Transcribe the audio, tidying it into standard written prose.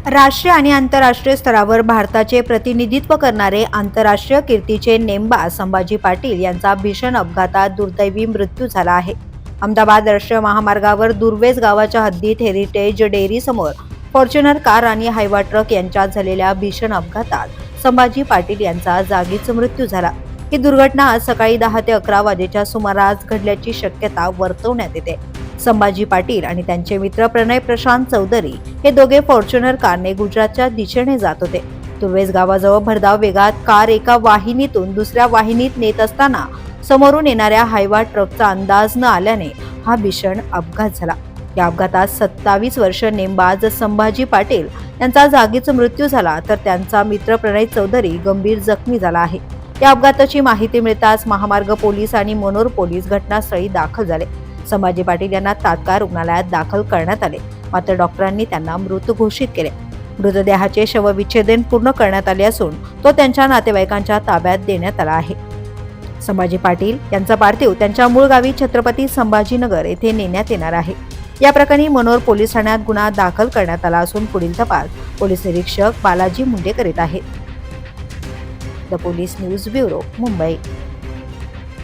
राष्ट्रीय आणि आंतरराष्ट्रीय स्तरावर भारताचे प्रतिनिधित्व करणारे आंतरराष्ट्रीय कीर्तीचे नेमबाज संभाजी पाटील यांचा भीषण अपघातात दुर्दैवी मृत्यू झाला आहे. अहमदाबाद राष्ट्रीय महामार्गावर दुर्वेस गावाच्या हद्दीत हेरिटेज डेअरी समोर फॉर्च्युनर कार आणि हायवा ट्रक यांच्यात झालेल्या भीषण अपघातात संभाजी पाटील यांचा जागीच मृत्यू झाला. ही दुर्घटना आज सकाळी 10 ते 11 वाजेच्या सुमारास घडल्याची शक्यता वर्तवण्यात येते. संभाजी पाटील आणि त्यांचे मित्र प्रणय प्रशांत चौधरी हे दोघे फॉर्च्युनर कारने गुजरातच्या दिशेने जात होते. तुर्वेस गावाजवळ भरधाव वेगात कार एका वाहिनीतून दुसऱ्या वाहिनीत नेत असताना समोरून येणाऱ्या हायवा ट्रकचा अंदाज न आल्याने हा भीषण अपघात झाला. या अपघातात 27 वर्ष नेमबाज संभाजी पाटील यांचा जागीच मृत्यू झाला, तर त्यांचा मित्र प्रणय चौधरी गंभीर जखमी झाला आहे. या अपघाताची माहिती मिळताच महामार्ग पोलीस आणि मनोर पोलीस घटनास्थळी दाखल झाले. संभाजी पाटील यांना तात्काळ रुग्णालयात दाखल करण्यात आले, मात्र डॉक्टरांनी त्यांना मृत घोषित केले. मृतदेहाचे शवविच्छेदन पूर्ण करण्यात आले असून तो त्यांच्या नातेवाईकांच्या ताब्यात देण्यात आला आहे. संभाजी पाटील यांचा पार्थिव त्यांच्या मूळ गावी छत्रपती संभाजीनगर येथे नेण्यात येणार आहे. या प्रकरणी मनोर पोलीस ठाण्यात गुन्हा दाखल करण्यात आला असून पुढील तपास पोलीस निरीक्षक बालाजी मुंडे करीत आहेत. The police news bureau, Mumbai.